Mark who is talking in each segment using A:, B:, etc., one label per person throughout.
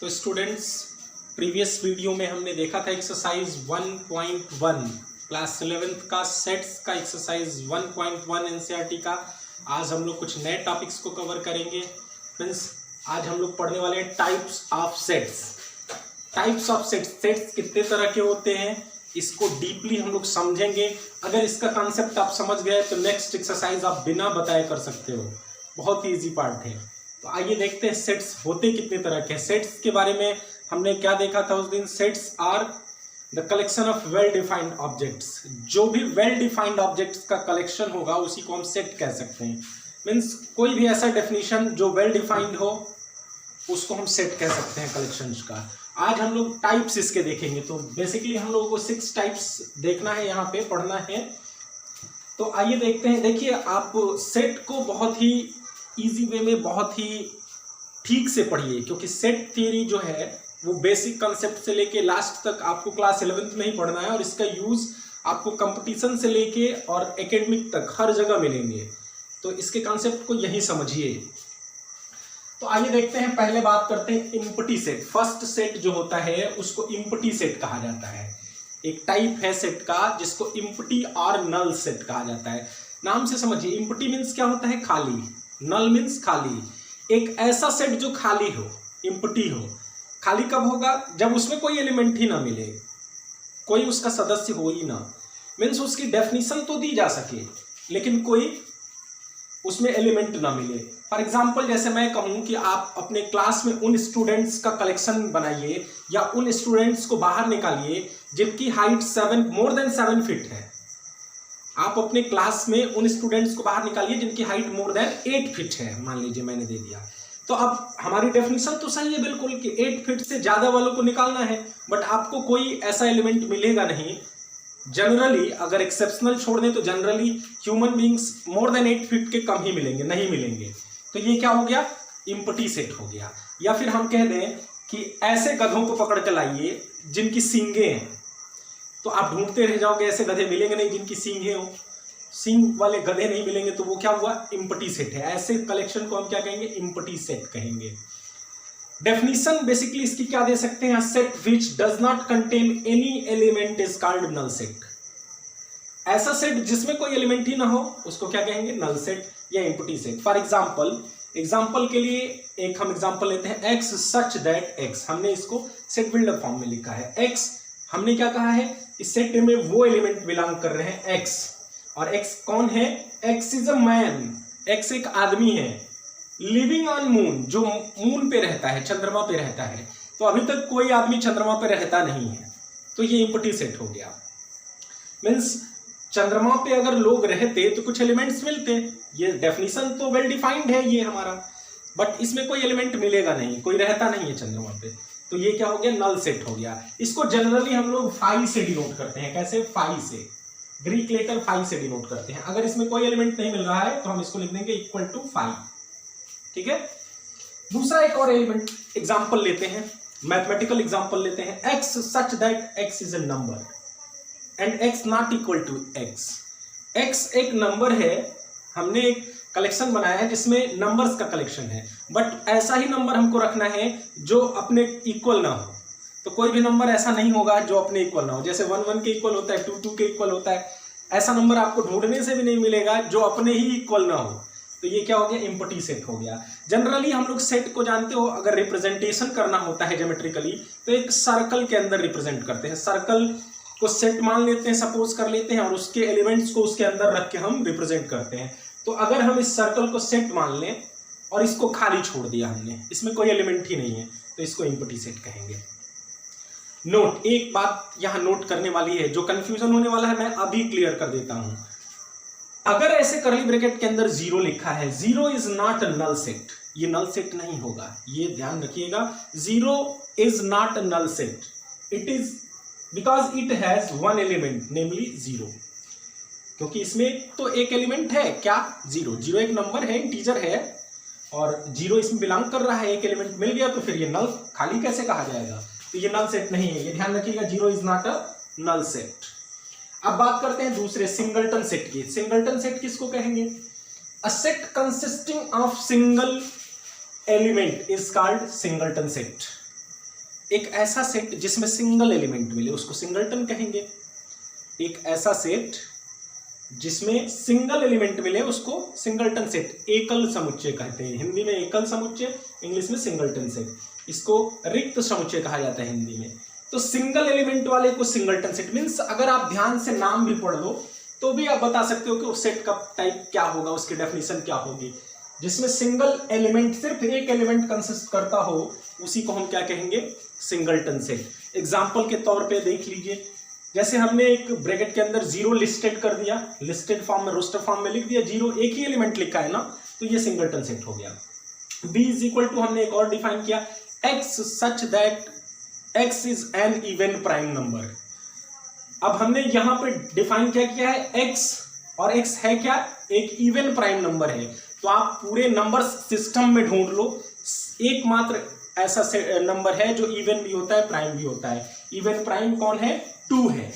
A: तो students, previous video में हमने देखा था एक्सरसाइज 1.1 क्लास 11th का सेट्स का एक्सरसाइज 1.1 एनसीईआरटी का। आज हम लोग कुछ नए टॉपिक्स को कवर करेंगे। मीन्स आज हम लोग पढ़ने वाले हैं types of sets. Types of sets, sets कितने तरह के होते हैं इसको डीपली हम लोग समझेंगे। अगर इसका कॉन्सेप्ट आप समझ गए तो नेक्स्ट एक्सरसाइज आप बिना बताए कर सकते हो। बहुत ही इजी पार्ट है। तो आइए देखते हैं सेट्स होते कितने तरह के। सेट्स के बारे में हमने क्या देखा था उस दिन। Sets are the collection of well defined objects. जो भी वेल डिफाइंड ऑब्जेक्ट्स का कलेक्शन होगा उसी को हम सेट कह सकते हैं। मीन्स कोई भी ऐसा डेफिनेशन जो वेल डिफाइंड हो उसको हम सेट कह सकते हैं कलेक्शंस का। आज हम लोग टाइप्स इसके देखेंगे। तो बेसिकली हम लोगों को 6 टाइप्स देखना है, यहाँ पे पढ़ना है। तो आइए देखते हैं। देखिए, आप सेट को बहुत ही इजी वे में बहुत ही ठीक से पढ़िए, क्योंकि सेट थियरी जो है वो बेसिक कंसेप्ट से लेके लास्ट तक आपको क्लास 11th में ही पढ़ना है, और इसका यूज आपको कंपटीशन से लेके और एकेडमिक तक हर जगह मिलेंगे। तो इसके कंसेप्ट को यही समझिए। तो आइए देखते हैं। पहले बात करते हैं इम्पटी सेट। फर्स्ट सेट जो होता है उसको इम्पटी सेट कहा जाता है। एक टाइप है सेट का जिसको इम्पटी और नल सेट कहा जाता है। नाम से समझिए, इम्पटी मीन्स क्या होता है? खाली। नल मीन्स खाली। एक ऐसा सेट जो खाली हो, इम्पटी हो। खाली कब होगा? जब उसमें कोई एलिमेंट ही ना मिले, कोई उसका सदस्य हो ही ना। मीन्स उसकी डेफिनेशन तो दी जा सके लेकिन कोई उसमें एलिमेंट ना मिले। फॉर एग्जाम्पल, जैसे मैं कहूं कि आप अपने क्लास में उन स्टूडेंट्स का कलेक्शन बनाइए या उन स्टूडेंट्स को बाहर निकालिए जिनकी हाइट मोर देन 7 फीट है। आप अपने क्लास में उन स्टूडेंट्स को बाहर निकालिए जिनकी हाइट मोर देन 8 फीट है। मान लीजिए मैंने दे दिया। तो अब हमारी डेफिनेशन तो सही है बिल्कुल कि 8 फीट से ज्यादा वालों को निकालना है, बट आपको कोई ऐसा एलिमेंट मिलेगा नहीं। जनरली अगर एक्सेप्शनल छोड़ दें तो generally human beings more than 8 feet के कम ही मिलेंगे, नहीं मिलेंगे। तो ये क्या हो गया? इम्पटी सेट हो गया। या फिर हम कह दें कि ऐसे गधों को पकड़ कर लाइए जिनकी सींगे हैं। तो आप ढूंढते रह जाओगे, ऐसे गधे मिलेंगे नहीं जिनकी सींगे हो। सींग वाले गधे नहीं मिलेंगे तो वो क्या हुआ? इम्पटी सेट है। ऐसे कलेक्शन को हम क्या कहेंगे? इम्पटी सेट कहेंगे। डेफिनेशन बेसिकली इसकी क्या दे सकते हैं? Set which does not contain any element is called null set. ऐसा सेट जिसमें कोई एलिमेंट ही ना हो उसको क्या कहेंगे? नल सेट या इम्पटी सेट। फॉर एग्जाम्पल के लिए एक हम एग्जाम्पल लेते हैं, एक्स सच दैट एक्स। हमने इसको सेट बिल्डअप फॉर्म में लिखा है। एक्स हमने क्या कहा है? इस सेट में वो एलिमेंट बिलोंग कर रहे हैं एक्स। और एक्स कौन है? X is a man. X एक आदमी है लिविंग ऑन मून, जो मून पे रहता है, चंद्रमा पे रहता है। तो अभी तक कोई आदमी चंद्रमा पे रहता नहीं है, तो ये इम्पटी सेट हो गया। मीन्स चंद्रमा पे अगर लोग रहते तो कुछ एलिमेंट्स मिलते। ये डेफिनेशन तो वेल डिफाइंड है ये हमारा, बट इसमें कोई एलिमेंट मिलेगा नहीं, कोई रहता नहीं है चंद्रमा पे। तो ये क्या हो गया? नल सेट हो गया। इसको जनरली हम लोग फाई से डिनोट करते हैं। कैसे? फाई से, ग्रीक लेटर फाई से डिनोट करते हैं। अगर इसमें कोई एलिमेंट नहीं मिल रहा है तो हम इसको लिख देंगे इक्वल टू फाई। ठीक है। दूसरा एक और एलिमेंट एग्जांपल लेते हैं, मैथमेटिकल एग्जांपल लेते हैं। X such that x is a number and x not equal to x. X एक नंबर है। हमने एक कलेक्शन बनाया है जिसमें नंबर्स का कलेक्शन है, बट ऐसा ही नंबर हमको रखना है जो अपने इक्वल ना हो। तो कोई भी नंबर ऐसा नहीं होगा जो अपने इक्वल ना हो। जैसे 1 1 के इक्वल होता है, 2 2 के इक्वल होता है। ऐसा नंबर आपको ढूंढने से भी नहीं मिलेगा जो अपने ही इक्वल ना हो। तो ये क्या हो गया? इम्पटी सेट हो गया। जनरली हम लोग सेट को जानते हो, अगर रिप्रेजेंटेशन करना होता है ज्योमेट्रिकली तो एक सर्कल के अंदर रिप्रेजेंट करते हैं। सर्कल को सेट मान लेते हैं, सपोज कर लेते हैं, और उसके एलिमेंट्स को उसके अंदर रख के हम रिप्रेजेंट करते हैं। तो अगर हम इस सर्कल को सेट मान लें और इसको खाली छोड़ दिया हमने, इसमें कोई एलिमेंट ही नहीं है, तो इसको इम्पटी सेट कहेंगे। नोट, एक बात यहां नोट करने वाली है, जो कंफ्यूजन होने वाला है मैं अभी क्लियर कर देता हूं। अगर ऐसे करली ब्रैकेट के अंदर 0 लिखा है, 0 is not a null set, ये नल सेट नहीं होगा। ये ध्यान रखिएगा, 0 is not a null set. It is because it has one element namely 0। क्योंकि इसमें तो एक एलिमेंट है, क्या? 0। 0 एक नंबर है, इंटीजर है, और 0 इसमें बिलोंग कर रहा है, एक एलिमेंट मिल गया, तो फिर ये नल खाली कैसे कहा जाएगा? तो ये नल सेट नहीं है, ये ध्यान रखिएगा। 0 is not a null set. अब बात करते हैं दूसरे सिंगलटन सेट की। सिंगलटन सेट किसको कहेंगे? A set consisting of single element is called singleton set. एक ऐसा सेट जिसमें सिंगल एलिमेंट मिले उसको सिंगलटन कहेंगे। एक ऐसा सेट जिसमें सिंगल एलिमेंट मिले उसको सिंगलटन सेट, एकल समुच्चय कहते हैं। हिंदी में एकल समुच्चय, इंग्लिश में सिंगलटन सेट। इसको रिक्त समुच्चय कहा जाता है हिंदी में। तो सिंगल एलिमेंट वाले को सिंगलटन सेट मीन्स अगर आप ध्यान से नाम भी पढ़ लो तो भी आप बता सकते हो कि उस सेट का टाइप क्या होगा, उसकी डेफिनेशन क्या होगी। जिसमें सिंगल एलिमेंट, सिर्फ एक एलिमेंट कंसिस्ट करता हो, उसी को हम क्या कहेंगे, सिंगलटन सेट। एग्जाम्पल के तौर पे देख लीजिए, जैसे हमने एक ब्रैकेट के अंदर जीरो लिस्टेड कर दिया, लिस्टेड फॉर्म में, रोस्टर फॉर्म में लिख दिया, जीरो एक ही एलिमेंट लिखा है ना, तो ये सिंगलटन सेट हो गया। b इज इक्वल टू हमने एक और डिफाइन किया, x such that x is an even prime number. अब हमने यहां पे डिफाइन क्या किया है, x, और x है क्या, एक इवन प्राइम नंबर है। तो आप पूरे नंबर सिस्टम में ढूंढ लो, एकमात्र ऐसा नंबर है जो इवन भी होता है, प्राइम भी होता है। इवन प्राइम कौन है, 2 है।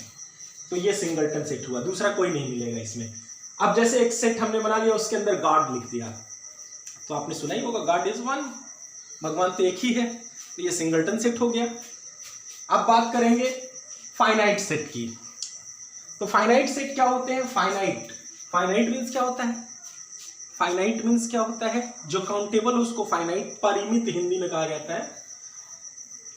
A: तो ये सिंगलटन सेट हुआ, दूसरा कोई नहीं मिलेगा इसमें। अब जैसे एक सेट हमने बना लिया, उसके अंदर गॉड लिख दिया, तो आपने सुना ही होगा गॉड इज वन, भगवान तो एक ही है, तो ये सिंगलटन सेट हो गया। अब बात करेंगे फाइनाइट सेट की। तो फाइनाइट सेट क्या होते हैं, फाइनाइट मीन्स क्या होता है, फाइनाइट मीन्स क्या होता है, जो काउंटेबल उसको फाइनाइट, परिमित हिंदी में कहा जाता है।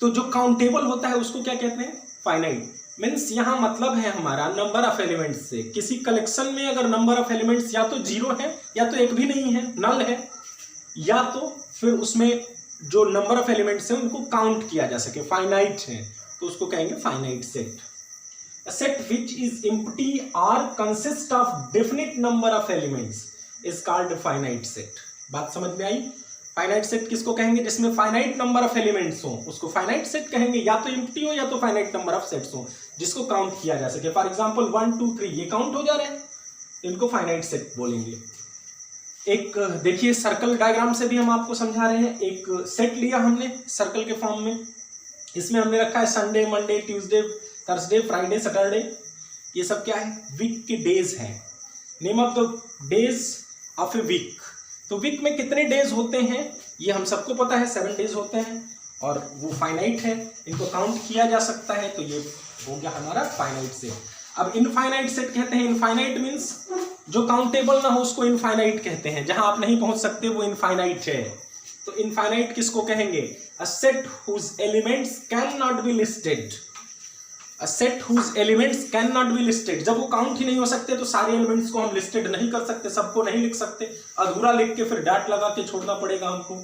A: तो जो काउंटेबल होता है उसको क्या कहते हैं, फाइनाइट। मीन्स यहां मतलब है हमारा नंबर ऑफ एलिमेंट्स से। किसी कलेक्शन में अगर नंबर ऑफ एलिमेंट्स या तो जीरो है, या तो एक भी नहीं है, नल है, या तो फिर उसमें जो नंबर ऑफ एलिमेंट्स हैं उनको काउंट किया जा सके, फाइनाइट है, तो उसको कहेंगे finite set. A set which is empty or consist of definite number of elements is called finite set। बात समझ में आई। फाइनाइट सेट किसको कहेंगे, जिसमें फाइनाइट नंबर ऑफ एलिमेंट्स हो उसको फाइनाइट सेट कहेंगे, या तो एम्प्टी हो या तो फाइनाइट नंबर ऑफ सेट्स हो जिसको काउंट किया जा सके। फॉर एग्जांपल 1 2 3 ये काउंट हो जा रहे हैं, इनको फाइनाइट सेट बोलेंगे। एक देखिए सर्कल डायग्राम से भी हम आपको समझा रहे हैं। एक सेट लिया हमने सर्कल के फॉर्म में, इसमें हमने रखा है Sunday, Monday, Tuesday, Thursday, Friday, Saturday, ये सब क्या है, वीक के डेज हैं। Name of the days of a week. तो वीक में कितने डेज होते हैं ये हम सबको पता है, 7 डेज होते हैं, और वो फाइनाइट है, इनको काउंट किया जा सकता है, तो ये हो गया हमारा फाइनाइट सेट। अब इनफाइनाइट सेट कहते हैं, इनफाइनाइट मीन्स जो काउंटेबल ना हो उसको इनफाइनाइट कहते हैं, जहां आप नहीं पहुंच सकते वो इनफाइनाइट है। तो इनफाइनाइट किसको कहेंगे, a set whose elements can not be listed. A set whose elements cannot be listed। जब वो काउंट ही नहीं हो सकते तो सारे एलिमेंट्स को हम लिस्टेड नहीं कर सकते, सबको नहीं लिख सकते, अधूरा लिख के फिर डॉट लगा के छोड़ना पड़ेगा हमको।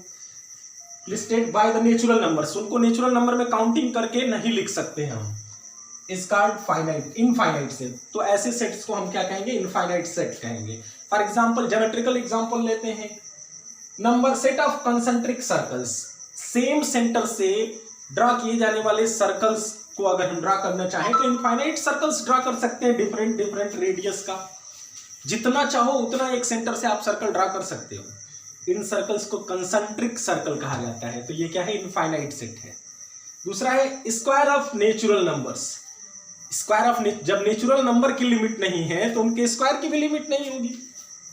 A: Listed by the natural numbers, उनको नेचुरल नंबर में काउंटिंग करके नहीं लिख सकते हम, is called finite, infinite set. तो ऐसे सेट्स को हम क्या कहेंगे, इनफाइनाइट सेट कहेंगे। फॉर एग्जाम्पल ज्योमेट्रिकल एग्जाम्पल लेते हैं, number set of concentric circles, same centre से ड्रा किए जाने वाले सर्कल्स को अगर हम ड्रा करना चाहें तो इनफाइनाइट सर्कल्स ड्रा कर सकते हैं, डिफरेंट डिफरेंट रेडियस का, जितना चाहो उतना एक सेंटर से आप सर्कल ड्रा कर सकते हो। इन सर्कल्स को कंसेंट्रिक सर्कल कहा जाता है। तो ये क्या है, इनफाइनाइट सेट है। दूसरा है square of natural numbers. Square of जब नेचुरल नंबर की लिमिट नहीं है तो उनके स्क्वायर की भी लिमिट नहीं होगी,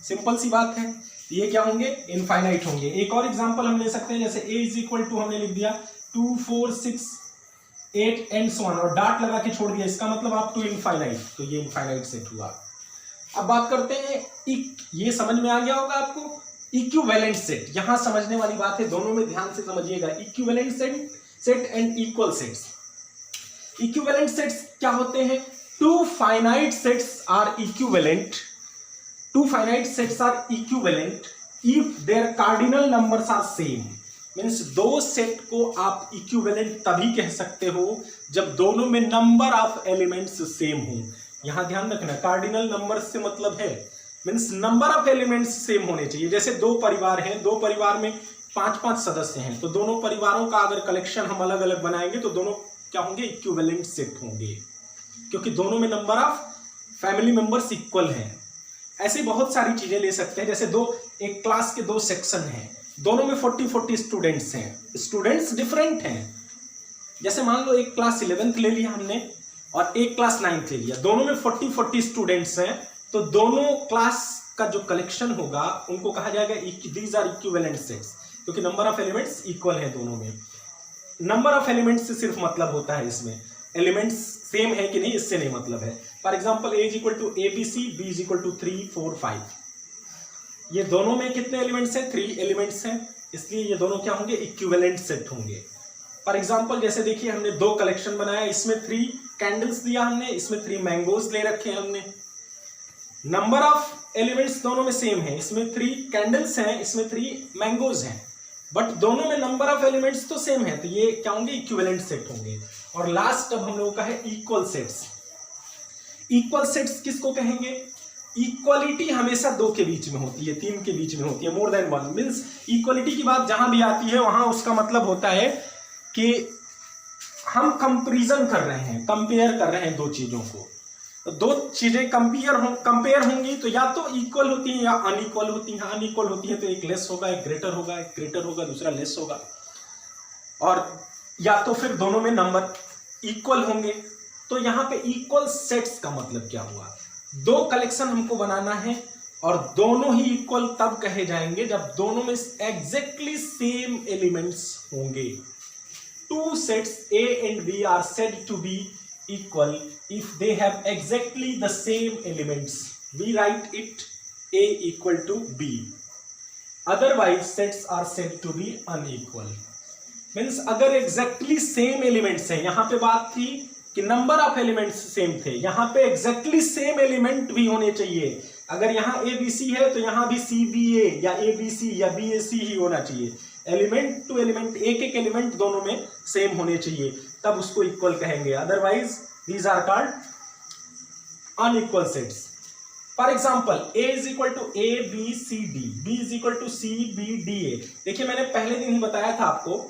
A: सिंपल सी बात है। ये क्या होंगे, इनफाइनाइट होंगे। एक और एग्जांपल हम ले सकते हैं, जैसे a इज इक्वल टू हमने लिख दिया 2 4 6 8 एंड सो ऑन, और डॉट लगा के छोड़ दिया, इसका मतलब आप टू इनफाइनाइट, तो ये इनफाइनाइट सेट हुआ। अब बात करते हैं ये समझ में आ गया होगा आपको, इक्विवेलेंट सेट। यहां समझने वाली बात है, दोनों में ध्यान से समझिएगा, equivalent set and equal sets. Equivalent sets क्या होते हैं, two finite sets are equivalent, two finite sets are equivalent if their cardinal numbers are same. Means दो सेट को आप इक्विवेलेंट तभी कह सकते हो जब दोनों में नंबर ऑफ एलिमेंट्स सेम हो। यहां ध्यान रखना, कार्डिनल नंबर से मतलब है means number of elements same होने चाहिए। जैसे दो परिवार हैं, दो परिवार में 5-5 सदस्य हैं, तो दोनों परिवारों का अगर कलेक्शन हम अलग अलग बनाएंगे तो दोनों क्या होंगे, इक्विवेलेंट सेट होंगे, क्योंकि दोनों में number of family members equal हैं। ऐसे बहुत सारी चीजें ले सकते हैं, जैसे एक क्लास के 2 सेक्शन हैं, दोनों में 40-40 स्टूडेंट्स हैं, स्टूडेंट्स डिफरेंट हैं। जैसे मान लो एक क्लास 11th ले लिया हमने और एक क्लास 9th ले लिया, दोनों में 40-40 स्टूडेंट्स हैं, तो दोनों क्लास का जो कलेक्शन होगा उनको कहा जाएगा दीज आर इक्विवेलेंट सेट्स, क्योंकि नंबर ऑफ एलिमेंट्स इक्वल है दोनों में। नंबर ऑफ एलिमेंट्स से सिर्फ मतलब होता है, इसमें एलिमेंट्स सेम है कि नहीं इससे नहीं मतलब है। For example A is equal to A B C, B is equal to 3 4 5, ये दोनों में कितने एलिमेंट्स हैं? 3 एलिमेंट्स हैं, इसलिए ये दोनों क्या होंगे? इक्विवेलेंट सेट होंगे। फॉर एग्जाम्पल जैसे देखिए हमने 2 कलेक्शन बनाया, इसमें 3 कैंडल्स दिया हमने, इसमें 3 मैंगोज ले रखे हैं हमने। नंबर ऑफ एलिमेंट्स दोनों में सेम है, इसमें 3 कैंडल्स हैं, इसमें 3 मैंगोज हैं, बट दोनों में नंबर ऑफ एलिमेंट्स तो सेम है, तो ये क्या होंगे? इक्विवेलेंट सेट होंगे। और लास्ट अब हम लोगों का है इक्वल सेट्स। इक्वल सेट्स किसको कहेंगे? इक्वालिटी हमेशा 2 के बीच में होती है, 3 के बीच में होती है, मोर देन 1 मींस इक्वालिटी की बात जहां भी आती है वहां उसका मतलब होता है कि हम कंपैरिजन कर रहे हैं, कंपेयर कर रहे हैं 2 चीजों को। तो 2 चीजें कंपेयर होंगी तो या तो इक्वल होती हैं या अनइक्वल होती हैं। अनइक्वल होती है तो एक लेस होगा, एक ग्रेटर होगा, एक ग्रेटर होगा, दूसरा लेस होगा, और या तो फिर दोनों में नंबर इक्वल होंगे। तो यहां पे इक्वल सेट्स का मतलब क्या हुआ? 2 कलेक्शन हमको बनाना है और दोनों ही इक्वल तब कहे जाएंगे जब दोनों में एग्जैक्टली सेम एलिमेंट्स होंगे। 2 sets A and B are said to be equal if they have exactly the same elements. We write it A equal to B. Otherwise sets are said to be unequal. Means अगर exactly same elements हैं, यहाँ पे बात थी कि number of elements same थे, यहाँ पे एग्जैक्टली सेम एलिमेंट भी होने चाहिए। अगर यहाँ ए बी सी है तो यहाँ भी सी बी ए या ए बी सी या बी ए सी ही होना चाहिए। एलिमेंट टू एलिमेंट, एक एक एलिमेंट दोनों में सेम होने चाहिए, तब उसको इक्वल कहेंगे। Otherwise these are called unequal sets. For example A is equal to A B C D, B is equal to C B D A. देखिए मैंने पहले दिन ही बताया था आपको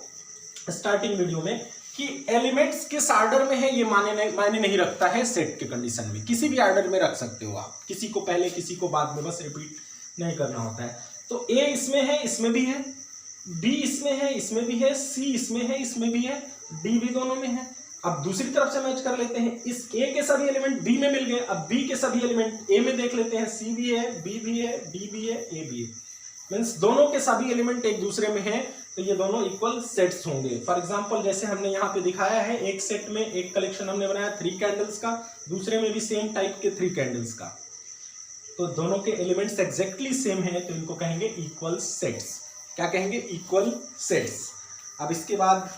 A: स्टार्टिंग वीडियो में कि एलिमेंट्स किस ऑर्डर में है ये मायने नहीं रखता है सेट के कंडीशन में। किसी भी ऑर्डर में रख सकते हो आप, किसी को पहले किसी को बाद में, बस रिपीट नहीं करना होता है। तो ए इसमें है, इसमें भी है, बी इसमें है, इसमें भी है, सी इसमें है, इसमें भी है, डी भी दोनों में है। अब दूसरी तरफ से मैच कर लेते हैं, इस ए के सभी एलिमेंट बी में मिल गए, अब बी के सभी एलिमेंट ए में देख लेते हैं, सी भी है, बी भी है, डी भी है, ए भी है। मीन्स दोनों के सभी एलिमेंट एक दूसरे में हैं, तो ये दोनों इक्वल सेट्स होंगे। फॉर एग्जांपल जैसे हमने यहाँ पे दिखाया है, एक सेट में एक कलेक्शन हमने बनाया 3 कैंडल्स का, दूसरे में भी सेम टाइप के 3 कैंडल्स का, तो दोनों के एलिमेंट्स एग्जैक्टली सेम है, तो इनको कहेंगे इक्वल सेट्स। क्या कहेंगे? Equal sets. अब इसके बाद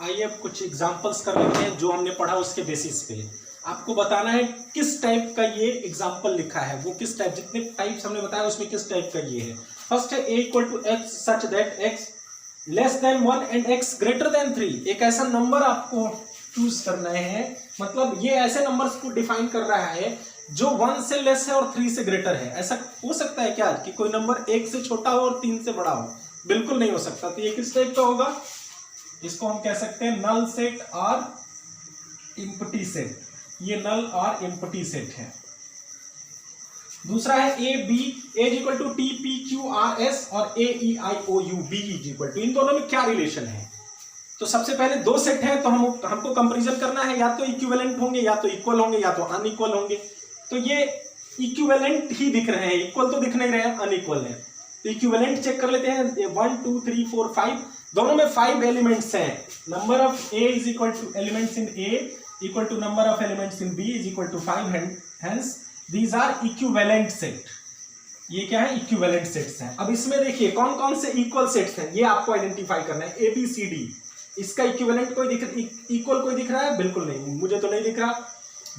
A: आइए अब कुछ एग्जांपल्स कर लेते हैं जो हमने पढ़ा उसके बेसिस पे। आपको बताना है किस टाइप का ये एग्जाम्पल लिखा है, वो किस टाइप, जितने टाइप्स हमने बताया उसमें किस टाइप का ये है। फर्स्ट है a equal to x such that x less than 1 and x greater than 3। एक ऐसा नंबर आपको चूज करना है, मतलब ये ऐसे नंबर्स को डिफाइन कर रहा है जो 1 से लेस है और 3 से ग्रेटर है। ऐसा हो सकता है क्या कि कोई नंबर 1 से छोटा हो और 3 से बड़ा हो? बिल्कुल नहीं हो सकता। तो ये किस टाइप का होगा? इसको हम कह सकते हैं नल सेट और एम्प्टी सेट। ये नल और एम्प्टी सेट है। दूसरा है A B is equal to T P Q R S और A E I O U B is equal to, इन दोनों में क्या रिलेशन है? तो सबसे पहले 2 सेट है तो हमको कंपैरिजन करना है, या तो इक्विवेलेंट होंगे, या तो इक्वल होंगे, या तो अनइक्वल होंगे। तो ये इक्विवेलेंट ही दिख रहे हैं, इक्वल तो दिख नहीं रहे हैं, अनइक्वल है। तो इक्विवेलेंट चेक कर लेते हैं, 1 2 3 4 5, दोनों में 5 एलिमेंट्स हैं। Number of A is equal to elements in A equal to number of elements in B is equal to 5, hence these are equivalent set. ये क्या है? इक्विवेलेंट सेट्स हैं। अब इसमें देखिए कौन कौन से इक्वल सेट्स हैं, ये आपको आइडेंटिफाई करना है। ए बी सी डी, इसका इक्विवेलेंट कोई इक्वल कोई दिख रहा है? बिल्कुल नहीं, मुझे तो नहीं दिख रहा।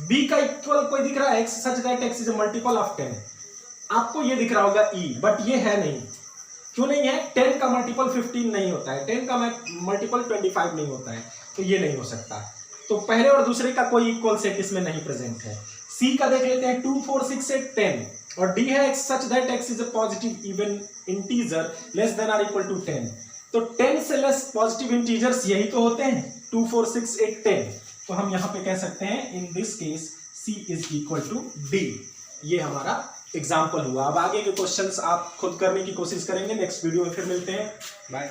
A: बी का इक्वल कोई दिख रहा है? X such that x is a multiple of 10, आपको ये दिख रहा होगा ई, बट ये है नहीं। क्यों नहीं है? 10 का मल्टीपल 15 नहीं होता है, 10 का मल्टीपल 25 नहीं होता है, तो ये नहीं हो सकता। तो पहले और दूसरे का कोई इक्वल सेट इसमें नहीं प्रेजेंट है। सी का देख लेते हैं, 2 4 6 8 10, और डी है x such that x is a positive even integer less than or equal to 10। तो 10 से लेस पॉजिटिव इंटीजर्स यही तो होते हैं, 2 4 6 8 10। तो हम यहाँ पे कह सकते हैं in this case C is equal to D. ये हमारा एग्जाम्पल हुआ। अब आगे के क्वेश्चंस आप खुद करने की कोशिश करेंगे। नेक्स्ट वीडियो में फिर मिलते हैं, बाय।